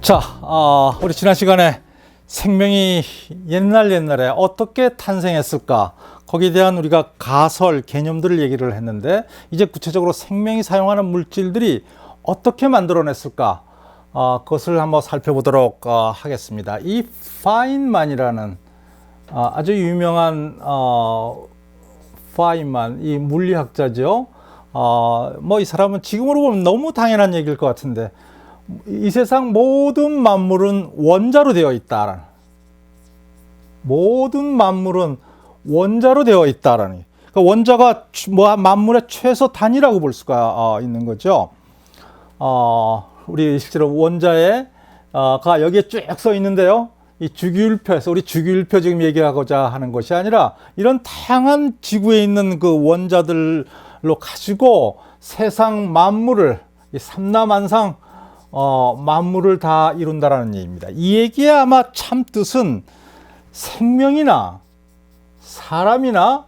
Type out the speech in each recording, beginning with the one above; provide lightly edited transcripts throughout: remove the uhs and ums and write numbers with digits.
자, 우리 지난 시간에 생명이 옛날에 어떻게 탄생했을까? 거기에 대한 우리가 가설, 개념들을 얘기를 했는데, 이제 구체적으로 생명이 사용하는 물질들이 어떻게 만들어냈을까? 그것을 한번 살펴보도록 하겠습니다. 이 파인만이라는 아주 유명한 파인만, 이 물리학자죠. 이 사람은 지금으로 보면 너무 당연한 얘기일 것 같은데, 이 세상 모든 만물은 원자로 되어 있다. 모든 만물은 원자로 되어 있다라는. 그러니까 원자가 만물의 최소 단위라고 볼 수가 있는 거죠. 우리 실제로 원자에 가 여기에 쭉 써 있는데요. 이 주기율표에서 우리 주기율표 지금 얘기하고자 하는 것이 아니라 이런 다양한 지구에 있는 그 원자들로 가지고 세상 만물을 이 삼라만상 만물을 다 이룬다라는 얘기입니다. 이 얘기의 아마 참 뜻은 생명이나 사람이나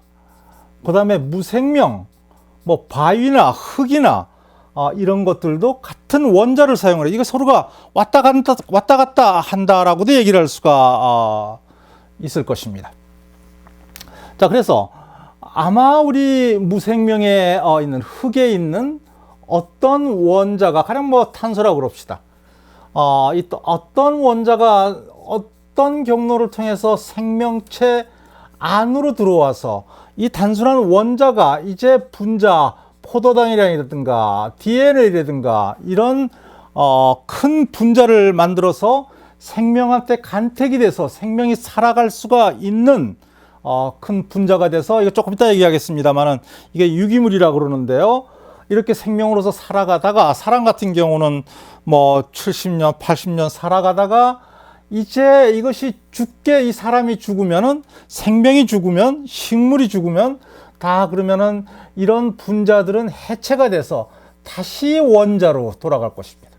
그다음에 무생명, 바위나 흙이나 이런 것들도 같은 원자를 사용을 해. 이게 서로가 왔다 갔다 한다라고도 얘기를 할 수가 있을 것입니다. 자, 그래서 아마 우리 무생명에 있는 흙에 있는 어떤 원자가 가령 탄소라고 그럽시다. 어떤 원자가 어떤 경로를 통해서 생명체 안으로 들어와서 이 단순한 원자가 이제 분자, 포도당이라든가 DNA라든가 이런 큰 분자를 만들어서 생명한테 간택이 돼서 생명이 살아갈 수가 있는 큰 분자가 돼서, 이거 조금 이따 얘기하겠습니다만은 이게 유기물이라고 그러는데요. 이렇게 생명으로서 살아가다가, 사람 같은 경우는 70년, 80년 살아가다가 이제 이것이 이 사람이 죽으면은, 생명이 죽으면, 식물이 죽으면 다 그러면은 이런 분자들은 해체가 돼서 다시 원자로 돌아갈 것입니다.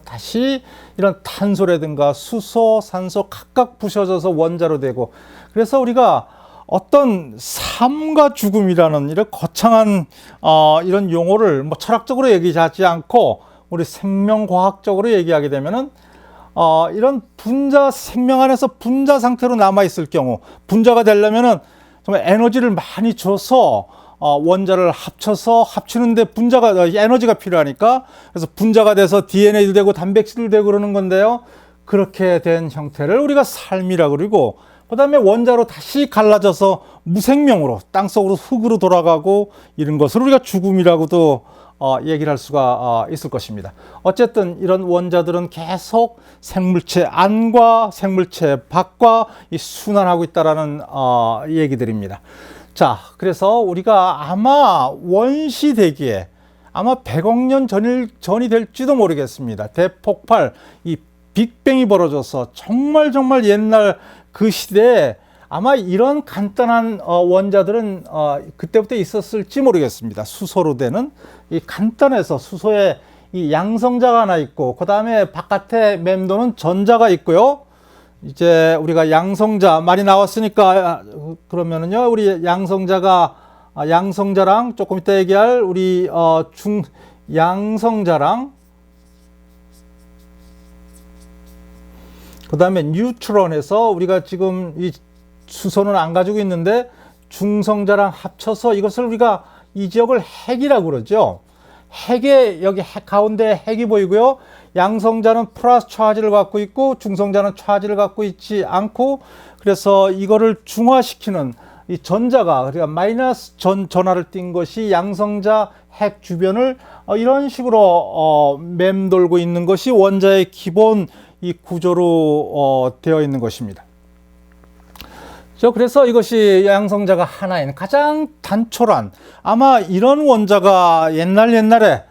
다시 이런 탄소라든가 수소, 산소 각각 부셔져서 원자로 되고, 그래서 우리가 어떤 삶과 죽음이라는 이런 거창한 이런 용어를 철학적으로 얘기하지 않고 우리 생명과학적으로 얘기하게 되면은 이런 분자, 생명 안에서 분자 상태로 남아 있을 경우, 분자가 되려면은 정말 에너지를 많이 줘서 원자를 합치는데 에너지가 필요하니까, 그래서 분자가 돼서 DNA도 되고 단백질도 되고 그러는 건데요. 그렇게 된 형태를 우리가 삶이라고 그러고, 그 다음에 원자로 다시 갈라져서 무생명으로 땅속으로 흙으로 돌아가고, 이런 것을 우리가 죽음이라고도 얘기를 할 수가 있을 것입니다. 어쨌든 이런 원자들은 계속 생물체 안과 생물체 밖과 순환하고 있다라는 얘기들입니다. 자, 그래서 우리가 아마 원시대기에 아마 100억 년 전이 될지도 모르겠습니다. 대폭발, 이 빅뱅이 벌어져서 정말 옛날 그 시대에 아마 이런 간단한 원자들은 그때부터 있었을지 모르겠습니다. 수소로 되는 이 간단해서 수소에 이 양성자가 하나 있고, 그 다음에 바깥에 맴도는 전자가 있고요. 이제 우리가 양성자 말이 나왔으니까 그러면은요, 우리 양성자랑 조금 이따 얘기할 우리 양성자랑 그 다음에 뉴트론에서 우리가 지금 이 수소는 안 가지고 있는데 중성자랑 합쳐서 이것을 우리가 이 지역을 핵이라고 그러죠. 여기 가운데 핵이 보이고요. 양성자는 플러스 차지를 갖고 있고 중성자는 차지를 갖고 있지 않고, 그래서 이거를 중화시키는 이 전자가, 그러니까 마이너스 전하를 띈 것이 양성자 핵 주변을 이런 식으로 맴돌고 있는 것이 원자의 기본 이 구조로 되어 있는 것입니다. 그래서 이것이 양성자가 하나인 가장 단촐한, 아마 이런 원자가 옛날에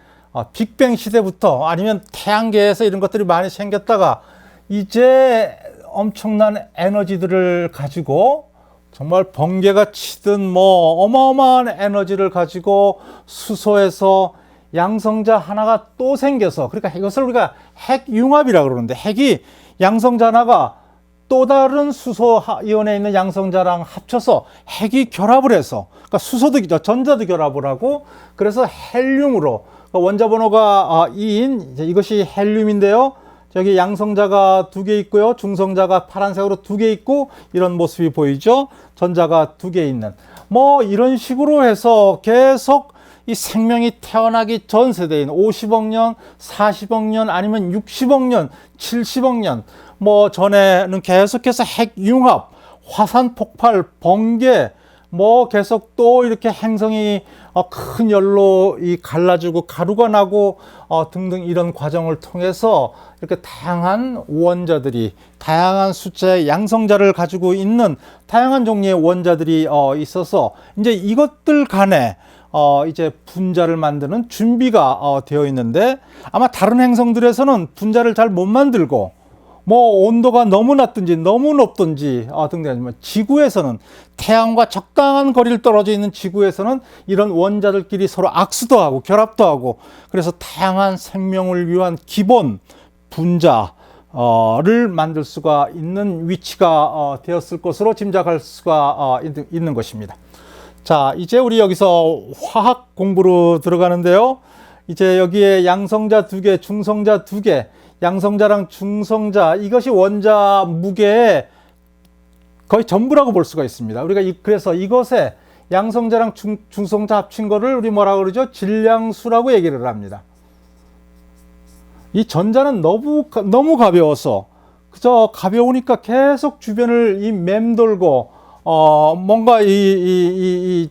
빅뱅 시대부터 아니면 태양계에서 이런 것들이 많이 생겼다가 이제 엄청난 에너지들을 가지고 정말 번개가 치든 어마어마한 에너지를 가지고 수소에서 양성자 하나가 또 생겨서, 그러니까 이것을 우리가 핵융합이라고 그러는데, 핵이 양성자 하나가 또 다른 수소 이온에 있는 양성자랑 합쳐서 핵이 결합을 해서, 그러니까 전자도 결합을 하고, 그래서 헬륨으로, 원자 번호가 2인 이것이 헬륨인데요. 저기 양성자가 2개 있고요. 중성자가 파란색으로 2개 있고 이런 모습이 보이죠. 전자가 2개 있는. 뭐 이런 식으로 해서 계속 이 생명이 태어나기 전 세대인 50억 년, 40억 년 아니면 60억 년, 70억 년 뭐 전에는 계속해서 핵융합, 화산 폭발, 번개 뭐 계속 또 이렇게 행성이 큰 열로 이 갈라지고 가루가 나고 등등 이런 과정을 통해서 이렇게 다양한 원자들이 다양한 숫자의 양성자를 가지고 있는 다양한 종류의 원자들이 있어서 이제 이것들 간에 이제 분자를 만드는 준비가 되어 있는데 아마 다른 행성들에서는 분자를 잘 못 만들고 뭐 온도가 너무 낮든지 너무 높든지 등등 지구에서는 태양과 적당한 거리를 떨어져 있는 지구에서는 이런 원자들끼리 서로 악수도 하고 결합도 하고 그래서 다양한 생명을 위한 기본 분자를 만들 수가 있는 위치가 되었을 것으로 짐작할 수가 있는 것입니다. 자, 이제 우리 여기서 화학 공부로 들어가는데요. 이제 여기에 양성자 2개, 중성자 2개, 양성자랑 중성자 이것이 원자 무게의 거의 전부라고 볼 수가 있습니다. 우리가 그래서 이것에 양성자랑 중성자 합친 거를 우리 뭐라고 그러죠? 질량수라고 얘기를 합니다. 이 전자는 너무 가벼워서 그저 가벼우니까 계속 주변을 맴돌고 뭔가 이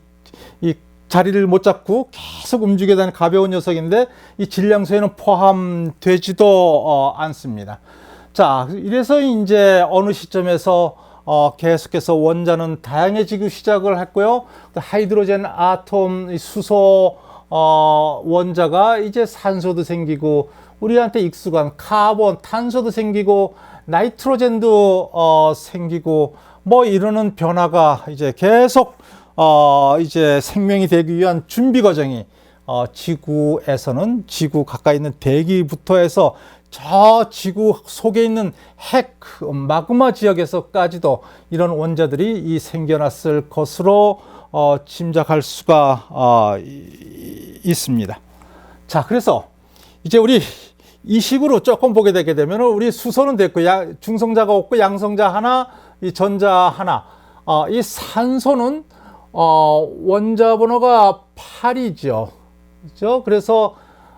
자리를 못 잡고 계속 움직여 다니는 가벼운 녀석인데 이 질량수에는 포함되지도 않습니다. 자, 이래서 이제 어느 시점에서 계속해서 원자는 다양해지기 시작을 했고요. 하이드로젠 아톰, 수소 원자가 이제 산소도 생기고 우리한테 익숙한 카본, 탄소도 생기고 나이트로젠도 생기고 뭐 이러는 변화가 이제 계속 이제 생명이 되기 위한 준비 과정이 지구에서는 지구 가까이 있는 대기부터 해서 저 지구 속에 있는 핵 마그마 지역에서까지도 이런 원자들이 생겨났을 것으로 짐작할 수가 있습니다. 자, 그래서 이제 우리 이 식으로 조금 보게 되게 되면 우리 수소는 됐고 중성자가 없고 양성자 하나, 이 전자 하나. 이 산소는 원자 번호가 8이죠. 그렇죠? 그래서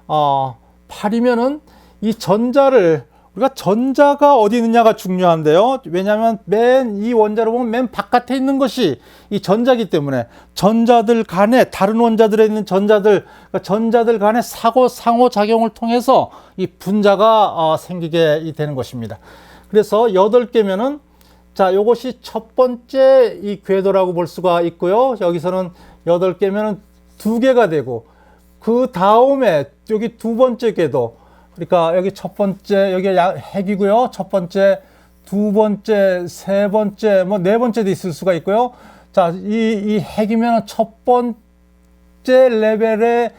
8이면은 이 전자를 우리가 전자가 어디 있느냐가 중요한데요. 왜냐하면 맨 이 원자로 보면 맨 바깥에 있는 것이 이 전자기 때문에 전자들 간에 다른 원자들에 있는 전자들 간의 상호 작용을 통해서 이 분자가 생기게 되는 것입니다. 그래서 8개면은 자, 요것이 첫 번째 이 궤도라고 볼 수가 있고요. 여기서는 8개면은 2개가 되고 그 다음에 여기 두 번째 궤도 그러니까 여기 첫 번째 여기 핵이고요. 첫 번째, 두 번째, 세 번째, 뭐 네 번째도 있을 수가 있고요. 자, 이 핵이면 첫 번째 레벨의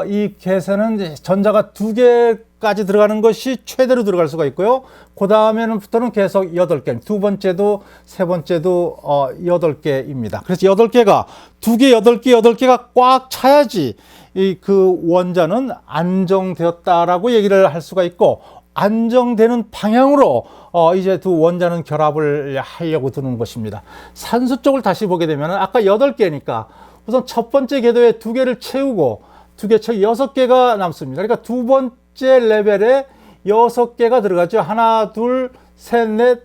이 계산은 전자가 2개까지 들어가는 것이 최대로 들어갈 수가 있고요. 그 다음에는부터는 계속 8개. 두 번째도 세 번째도 8개입니다. 그래서 8개가 2개, 8개, 8개가 꽉 차야지 그 원자는 안정되었다라고 얘기를 할 수가 있고 안정되는 방향으로 이제 두 원자는 결합을 하려고 드는 것입니다. 산소 쪽을 다시 보게 되면 아까 8개니까 우선 첫 번째 궤도에 2개를 채우고 2개 채우고 6개가 남습니다. 그러니까 두 번째 레벨에 6개가 들어가죠. 하나, 둘, 셋, 넷,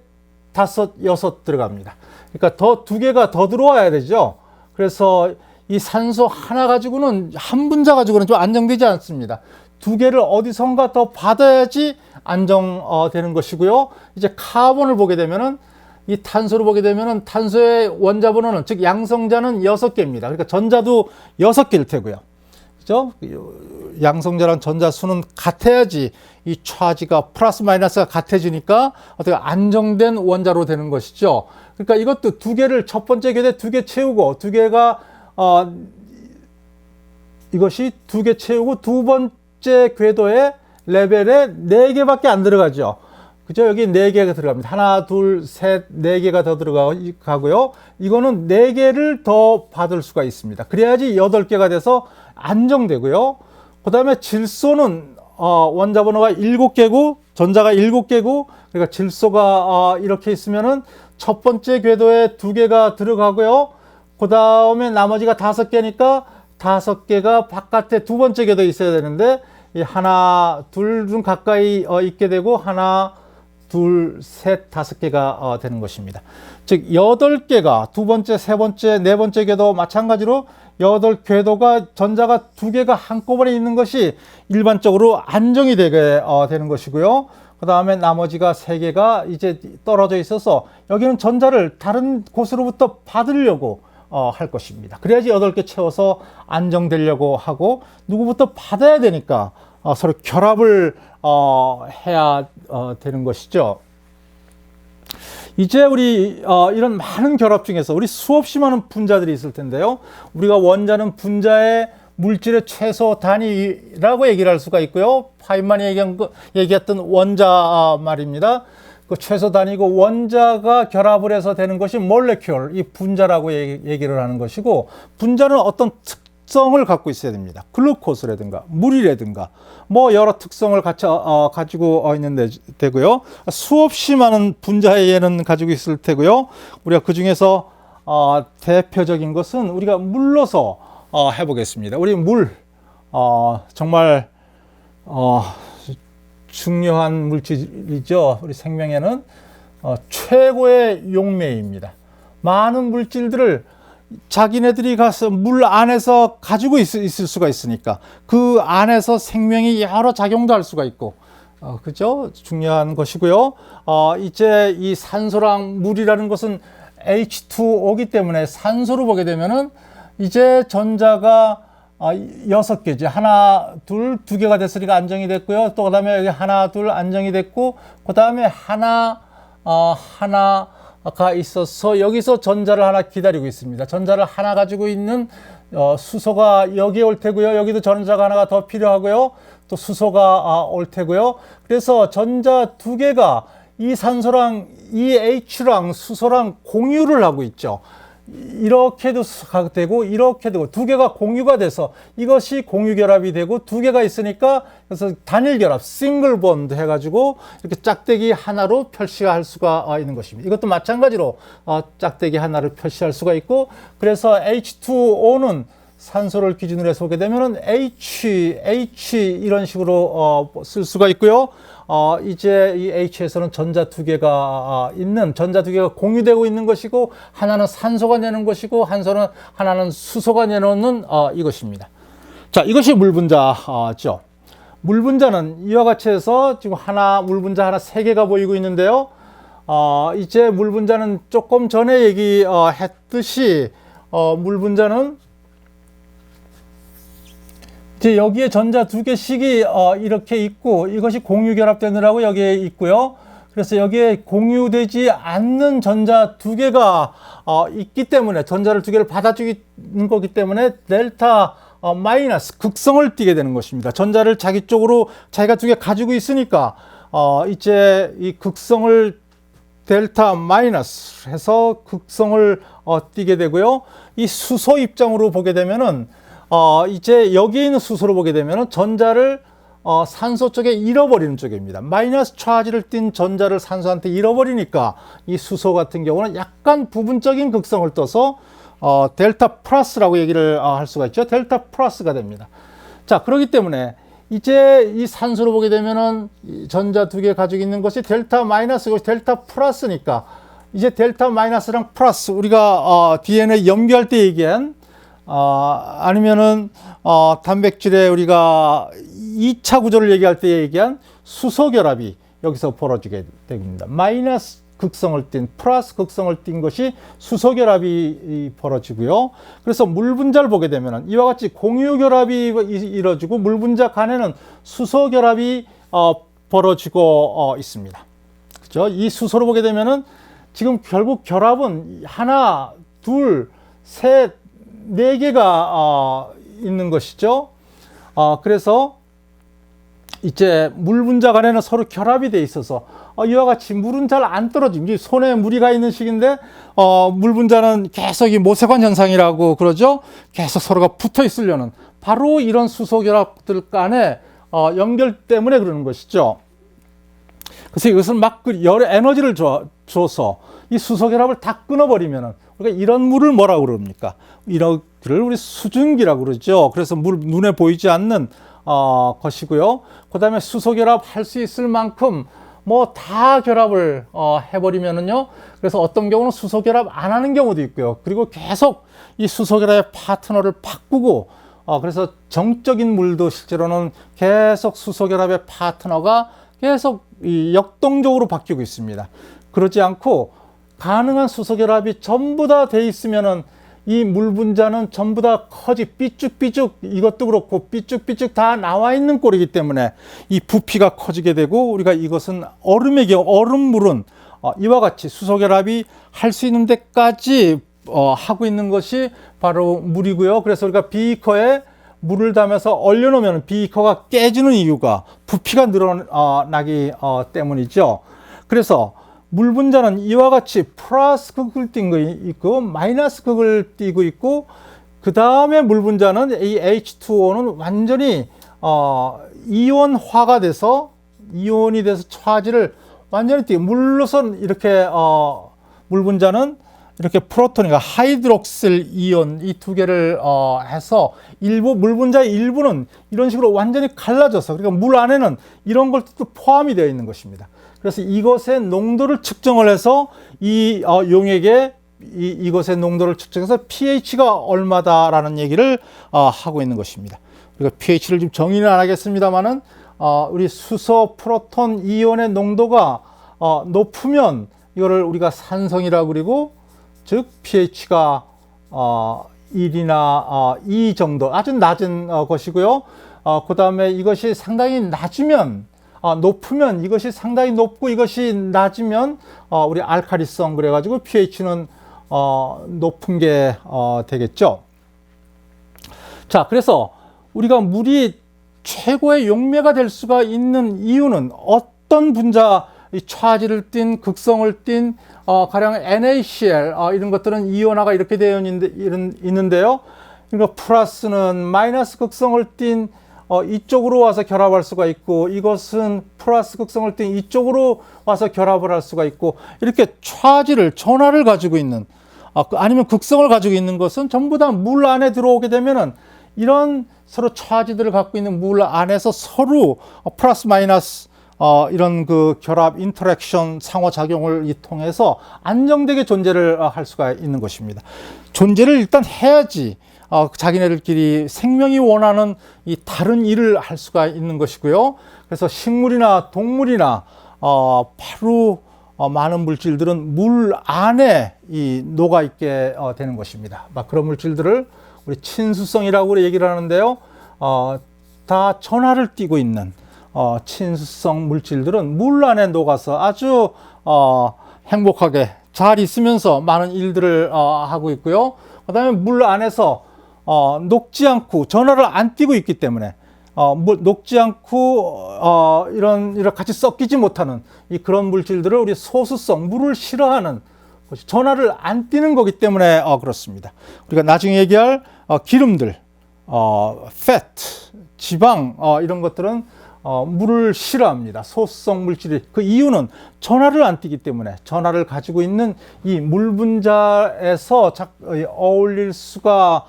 다섯, 여섯 들어갑니다. 그러니까 더 2개가 더 들어와야 되죠. 그래서 이 산소 하나 가지고는 한 분자 가지고는 좀 안정되지 않습니다. 2개를 어디선가 더 받아야지 안정되는 것이고요. 이제 카본을 보게 되면은 이 탄소를 보게 되면은 탄소의 원자 번호는 즉 양성자는 6개입니다. 그러니까 전자도 6개일 테고요. 그죠? 양성자랑 전자 수는 같아야지 이 차지가 플러스 마이너스가 같아지니까 어떻게 안정된 원자로 되는 것이죠. 그러니까 이것도 2개를 첫 번째 궤도에 2개 채우고 2개가 이것이 2개 채우고 두 번째 궤도의 레벨에 4개밖에 안 들어가죠. 그죠? 여기 4개가 들어갑니다. 하나, 둘, 셋, 4개가 더 들어가고요. 이거는 4개를 더 받을 수가 있습니다. 그래야지 8개가 돼서 안정되고요. 그 다음에 질소는 원자 번호가 7개고 전자가 7개고, 그러니까 질소가 이렇게 있으면은 첫 번째 궤도에 2개가 들어가고요. 그 다음에 나머지가 5개니까 5개가 바깥에 두 번째 궤도에 있어야 되는데, 이 하나, 둘 중 가까이 있게 되고, 하나, 둘, 셋, 5개가 되는 것입니다. 즉 8개가 두 번째, 세 번째, 네 번째 궤도 마찬가지로 8궤도가 전자가 2개가 한꺼번에 있는 것이 일반적으로 안정이 되게 되는 것이고요. 그 다음에 나머지가 3개가 이제 떨어져 있어서 여기는 전자를 다른 곳으로부터 받으려고 할 것입니다. 그래야지 8개 채워서 안정되려고 하고, 누구부터 받아야 되니까 서로 결합을 해야 되는 것이죠. 이제 우리 이런 많은 결합 중에서 우리 수없이 많은 분자들이 있을 텐데요. 우리가 원자는 분자의 물질의 최소 단위라고 얘기를 할 수가 있고요. 파인만이 얘기했던 원자 말입니다. 그 최소 단위고, 원자가 결합을 해서 되는 것이 몰레큘, 이 분자라고 얘기를 하는 것이고, 분자는 어떤 특성을 갖고 있어야 됩니다. 글루코스라든가 물이라든가 뭐 여러 특성을 가지고 있는 되고요. 수없이 많은 분자의 예는 가지고 있을 테고요. 우리가 그 중에서 대표적인 것은 우리가 물로서 해보겠습니다. 우리 물, 정말 중요한 물질이죠. 우리 생명에는 최고의 용매입니다. 많은 물질들을 자기네들이 가서 물 안에서 가지고 있을 수가 있으니까 그 안에서 생명이 여러 작용도 할 수가 있고, 그죠? 중요한 것이고요. 이제 이 산소랑 물이라는 것은 H2O기 때문에 산소로 보게 되면은 이제 전자가 6개지. 하나, 둘, 2개가 됐으니까 안정이 됐고요. 또 그 다음에 여기 하나, 둘 안정이 됐고, 그 다음에 하나가 있어서 여기서 전자를 하나 기다리고 있습니다. 전자를 하나 가지고 있는 수소가 여기에 올 테고요. 여기도 전자가 하나가 더 필요하고요. 또 수소가 올 테고요. 그래서 전자 2개가 이 산소랑 이 H랑 수소랑 공유를 하고 있죠. 이렇게도 되고 이렇게 되고 2개가 공유가 돼서 이것이 공유 결합이 되고, 2개가 있으니까 그래서 단일 결합, 싱글 본드 해가지고 이렇게 짝대기 하나로 표시할 수가 있는 것입니다. 이것도 마찬가지로 짝대기 하나를 표시할 수가 있고, 그래서 H2O는 산소를 기준으로 해서 보게 되면은 H 이런 식으로 쓸 수가 있고요. 이제 이 H에서는 전자 2개가 전자 2개가 공유되고 있는 것이고, 하나는 산소가 내는 것이고, 하나는 수소가 내놓는 이것입니다. 자, 이것이 물분자죠. 물분자는 이와 같이 해서 지금 물분자 하나 3개가 보이고 있는데요. 이제 물분자는 조금 전에 얘기했듯이 물분자는 이제 여기에 전자 2개씩이 이렇게 있고, 이것이 공유 결합되느라고 여기에 있고요. 그래서 여기에 공유되지 않는 전자 2개가 있기 때문에, 전자를 2개를 받아주는 거기 때문에 델타 마이너스 극성을 띠게 되는 것입니다. 전자를 자기 쪽으로 자기가 2개 가지고 있으니까 이제 이 극성을 델타 마이너스 해서 극성을 띠게 되고요. 이 수소 입장으로 보게 되면은 이제 여기에 있는 수소로 보게 되면 전자를 산소 쪽에 잃어버리는 쪽입니다. 마이너스 차지를 띤 전자를 산소한테 잃어버리니까 이 수소 같은 경우는 약간 부분적인 극성을 떠서 델타 플러스라고 얘기를 할 수가 있죠. 델타 플러스가 됩니다. 자, 그렇기 때문에 이제 이 산소로 보게 되면은 전자 2개 가지고 있는 것이 델타 마이너스고 델타 플러스니까, 이제 델타 마이너스랑 플러스, 우리가 DNA 염기할 때 얘기한 아니면은 단백질에 우리가 2차 구조를 얘기할 때 얘기한 수소 결합이 여기서 벌어지게 됩니다. 마이너스 극성을 띤, 플러스 극성을 띤 것이 수소 결합이 벌어지고요. 그래서 물 분자를 보게 되면은 이와 같이 공유 결합이 이루어지고 물 분자 간에는 수소 결합이 벌어지고 있습니다. 그렇죠? 이 수소로 보게 되면은 지금 결국 결합은 하나, 둘, 셋, 4개가 있는 것이죠. 그래서 이제 물 분자 간에는 서로 결합이 돼 있어서 이와 같이 물은 잘 안 떨어집니다. 손에 물이 가 있는 식인데 물 분자는 계속 이 모세관 현상이라고 그러죠. 계속 서로가 붙어 있으려는 바로 이런 수소 결합들 간의 연결 때문에 그러는 것이죠. 그래서 이것을 막 열의 에너지를 줘서 이 수소결합을 다 끊어버리면은 우리가 이런 물을 뭐라고 그럽니까? 이런 를 우리 수증기라고 그러죠. 그래서 물 눈에 보이지 않는 것이고요. 그다음에 수소결합 할 수 있을 만큼 뭐 다 결합을 해버리면은요. 그래서 어떤 경우는 수소결합 안 하는 경우도 있고요. 그리고 계속 이 수소결합의 파트너를 바꾸고 그래서 정적인 물도 실제로는 계속 수소결합의 파트너가 계속 이 역동적으로 바뀌고 있습니다. 그러지 않고 가능한 수소결합이 전부 다 돼 있으면은 이 물 분자는 전부 다 삐쭉삐쭉 이것도 그렇고 삐쭉삐쭉 다 나와 있는 꼴이기 때문에 이 부피가 커지게 되고 우리가 이것은 얼음의 경우 얼음물은 이와 같이 수소결합이 할 수 있는 데까지 하고 있는 것이 바로 물이고요. 그래서 우리가 비커에 물을 담아서 얼려놓으면 비커가 깨지는 이유가 부피가 늘어나기 때문이죠. 그래서 물 분자는 이와 같이 플러스 극을 띈 거 있고 마이너스 극을 띄고 있고 그 다음에 물 분자는 이 H2O는 완전히 이온화가 돼서 이온이 돼서 차지를 완전히 띄고 물로선 이렇게 물 분자는 이렇게 프로톤과 하이드록실 이온 이 두 개를 해서 일부 물 분자의 일부는 이런 식으로 완전히 갈라져서 그러니까 물 안에는 이런 것도 포함이 되어 있는 것입니다. 그래서 이것의 농도를 측정을 해서 이 용액의 이것의 농도를 측정해서 pH가 얼마다라는 얘기를 하고 있는 것입니다. 그리고 pH를 좀 정의는 안 하겠습니다만은 우리 수소, 프로톤, 이온의 농도가 높으면 이거를 우리가 산성이라고 그리고 즉 pH가 1이나 2 정도 아주 낮은 것이고요. 그 다음에 이것이 상당히 낮으면 높으면 이것이 상당히 높고 이것이 낮으면 우리 알칼리성 그래가지고 pH는 높은 게 되겠죠. 자, 그래서 우리가 물이 최고의 용매가 될 수가 있는 이유는 어떤 분자 차지를 띤 극성을 띤 가령 NaCl 이런 것들은 이온화가 이렇게 되어 있는데요. 그러니까 플러스는 마이너스 극성을 띤 이쪽으로 와서 결합할 수가 있고 이것은 플러스 극성을 띈 이쪽으로 와서 결합을 할 수가 있고 이렇게 전하를 가지고 있는 아니면 극성을 가지고 있는 것은 전부 다 물 안에 들어오게 되면은 이런 서로 차지들을 갖고 있는 물 안에서 서로 플러스 마이너스 이런 그 결합 인터랙션 상호작용을 통해서 안정되게 존재를 할 수가 있는 것입니다. 존재를 일단 해야지 자기네들끼리 생명이 원하는 이 다른 일을 할 수가 있는 것이고요. 그래서 식물이나 동물이나 바로 많은 물질들은 물 안에 녹아 있게 되는 것입니다. 막 그런 물질들을 우리 친수성이라고 얘기를 하는데요. 다 전하를 띠고 있는 친수성 물질들은 물 안에 녹아서 아주 행복하게 잘 있으면서 많은 일들을 하고 있고요. 그 다음에 물 안에서 녹지 않고 전하를 안 띠고 있기 때문에 녹지 않고 이런 같이 섞이지 못하는 그런 물질들을 우리 소수성 물을 싫어하는 것이 전하를 안 띠는 거기 때문에 그렇습니다. 우리가 나중에 얘기할 기름들, fat, 지방 이런 것들은 물을 싫어합니다. 소수성 물질이 그 이유는 전하를 안 띠기 때문에 전하를 가지고 있는 이 물 분자에서 어울릴 수가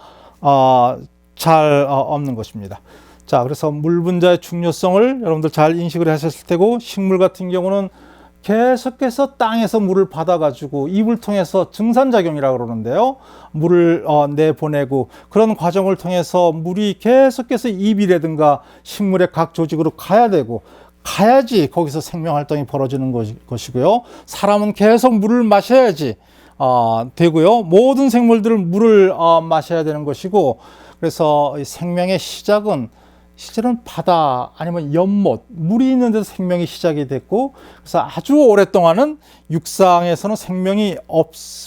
잘 없는 것입니다. 자, 그래서 물 분자의 중요성을 여러분들 잘 인식을 하셨을 테고 식물 같은 경우는 계속해서 땅에서 물을 받아가지고 입을 통해서 증산작용이라고 그러는데요. 물을 내보내고 그런 과정을 통해서 물이 계속해서 입이라든가 식물의 각 조직으로 가야 되고 가야지 거기서 생명활동이 벌어지는 것이고요. 사람은 계속 물을 마셔야지 되고요. 모든 생물들은 물을 마셔야 되는 것이고 그래서 생명의 시작은 실제로는 바다 아니면 연못, 물이 있는 데서 생명이 시작이 됐고 그래서 아주 오랫동안은 육상에서는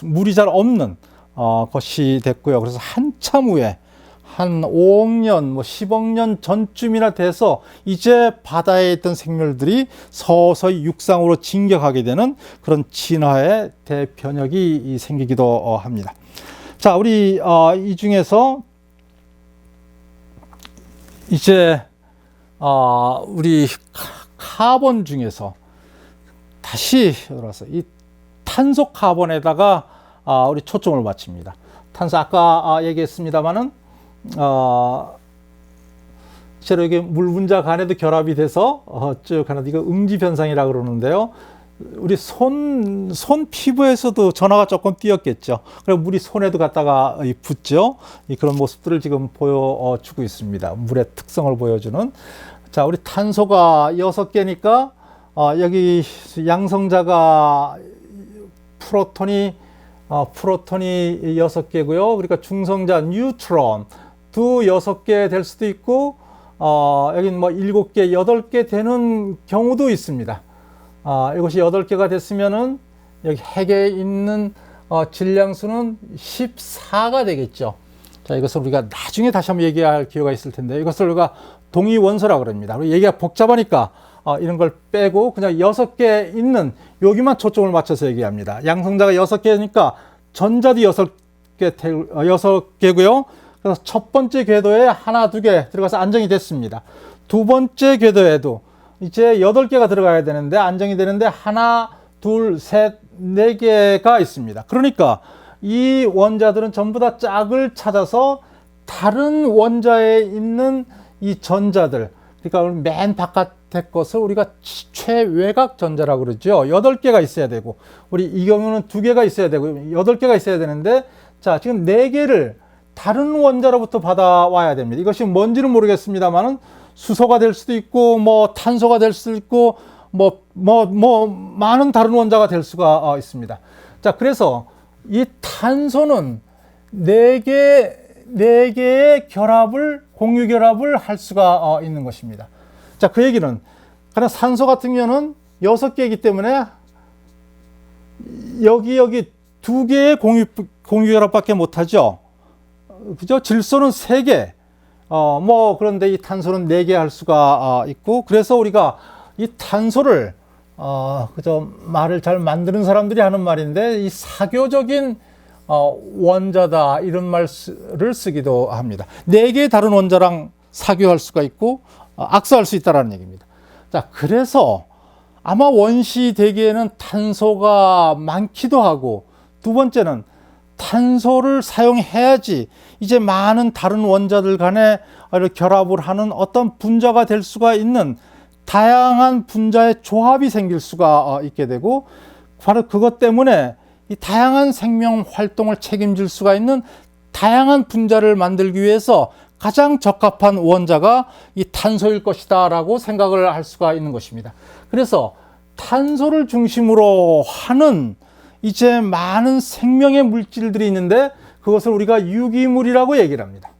물이 잘 없는 것이 됐고요. 그래서 한참 후에 한 5억 년, 10억 년 전쯤이나 돼서 이제 바다에 있던 생물들이 서서히 육상으로 진격하게 되는 그런 진화의 대변혁이 생기기도 합니다. 자, 우리 이 중에서 이제 우리 카본 중에서 다시 돌아서 이 탄소 카본에다가 우리 초점을 맞춥니다. 탄소 아까 얘기했습니다만은 실제로 이게 물 분자 간에도 결합이 돼서 쭉 하는 이거 응지 변상이라고 그러는데요. 우리 손 피부에서도 전하가 조금 띄었겠죠. 그리고 물이 손에도 갔다가 붙죠. 그런 모습들을 지금 보여주고 있습니다. 물의 특성을 보여주는. 자, 우리 탄소가 6개니까 여기 양성자가 프로톤이 6개고요. 그러니까 중성자 뉴트론 두 6개 될 수도 있고 여긴 뭐 7개, 8개 되는 경우도 있습니다. 이것이 8개가 됐으면은 여기 핵에 있는 질량수는 14가 되겠죠. 자, 이것을 우리가 나중에 다시 한번 얘기할 기회가 있을 텐데 이것을 우리가 동위원소라고 그럽니다. 얘기가 복잡하니까 이런 걸 빼고 그냥 6개 있는 여기만 초점을 맞춰서 얘기합니다. 양성자가 6개니까 전자도 6개고요. 그래서 첫 번째 궤도에 하나, 2개 들어가서 안정이 됐습니다. 두 번째 궤도에도 이제 8개가 들어가야 되는데 안정이 되는데 하나, 둘, 셋, 4개가 있습니다. 그러니까 이 원자들은 전부 다 짝을 찾아서 다른 원자에 있는 이 전자들, 그러니까 맨 바깥의 것을 우리가 최외곽 전자라고 그러죠. 8개가 있어야 되고, 우리 이 경우는 2개가 있어야 되고, 8개가 있어야 되는데, 자, 지금 4개를 다른 원자로부터 받아와야 됩니다. 이것이 뭔지는 모르겠습니다만은 수소가 될 수도 있고, 뭐 탄소가 될 수도 있고, 많은 다른 원자가 될 수가 있습니다. 자, 그래서 이 탄소는 4개의 공유 결합을 할 수가 있는 것입니다. 자, 그 얘기는, 그냥 산소 같은 경우는 6개이기 때문에 여기 2개의 공유 결합밖에 못하죠. 그죠? 질소는 3개. 그런데 이 탄소는 4개 할 수가 있고, 그래서 우리가 이 탄소를, 그죠? 말을 잘 만드는 사람들이 하는 말인데, 이 사교적인 원자다, 이런 말을 쓰기도 합니다. 4개의 다른 원자랑 사교할 수가 있고, 악수할 수 있다는 얘기입니다. 자, 그래서 아마 원시 대기에는 탄소가 많기도 하고, 두 번째는 탄소를 사용해야지 이제 많은 다른 원자들 간에 결합을 하는 어떤 분자가 될 수가 있는 다양한 분자의 조합이 생길 수가 있게 되고, 바로 그것 때문에 이 다양한 생명 활동을 책임질 수가 있는 다양한 분자를 만들기 위해서 가장 적합한 원자가 이 탄소일 것이다 라고 생각을 할 수가 있는 것입니다. 그래서 탄소를 중심으로 하는 이제 많은 생명의 물질들이 있는데 그것을 우리가 유기물이라고 얘기를 합니다.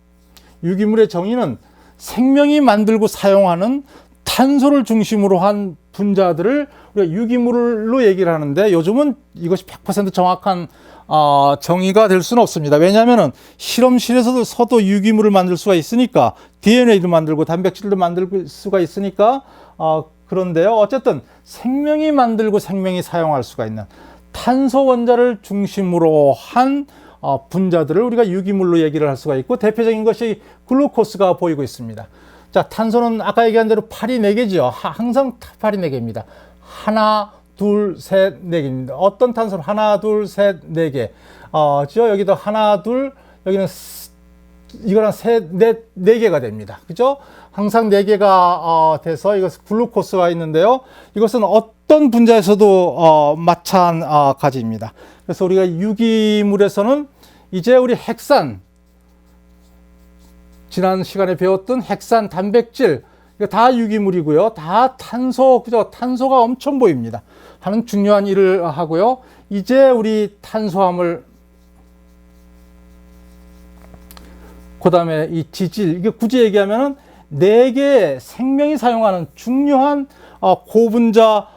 유기물의 정의는 생명이 만들고 사용하는 탄소를 중심으로 한 분자들을 우리가 유기물로 얘기를 하는데, 요즘은 이것이 100% 정확한 정의가 될 수는 없습니다. 왜냐하면 실험실에서도 유기물을 만들 수가 있으니까, DNA도 만들고 단백질도 만들 수가 있으니까 그런데요. 어쨌든 생명이 만들고 생명이 사용할 수가 있는 탄소 원자를 중심으로 한 분자들을 우리가 유기물로 얘기를 할 수가 있고, 대표적인 것이 글루코스가 보이고 있습니다. 자, 탄소는 아까 얘기한 대로 팔이 4개죠. 항상 팔이 4개입니다. 하나, 둘, 셋, 4개입니다. 어떤 탄소는 하나, 둘, 셋, 4개. 여기도 하나, 둘, 여기는 이거랑 셋, 넷, 4개가 됩니다. 그죠? 항상 4개가 돼서 이것은 글루코스가 있는데요. 이것은 어떤 분자에서도 마찬가지입니다. 그래서 우리가 유기물에서는 이제 우리 핵산, 지난 시간에 배웠던 핵산, 단백질, 이거 다 유기물이고요. 다 탄소, 그죠? 탄소가 엄청 보입니다. 하는 중요한 일을 하고요. 이제 우리 탄소화물, 그 다음에 이 지질, 이게 굳이 얘기하면은 4개의 생명이 사용하는 중요한 고분자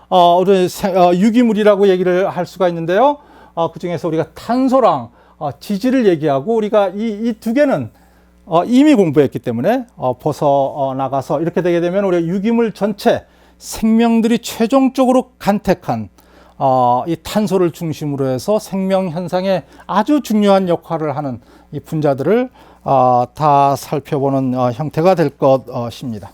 유기물이라고 얘기를 할 수가 있는데요. 그 중에서 우리가 탄소랑 지질을 얘기하고, 우리가 이 2개는 이미 공부했기 때문에 벗어나가서 이렇게 되게 되면 우리 유기물 전체 생명들이 최종적으로 간택한 이 탄소를 중심으로 해서 생명 현상에 아주 중요한 역할을 하는 이 분자들을 다 살펴보는 형태가 될 것입니다.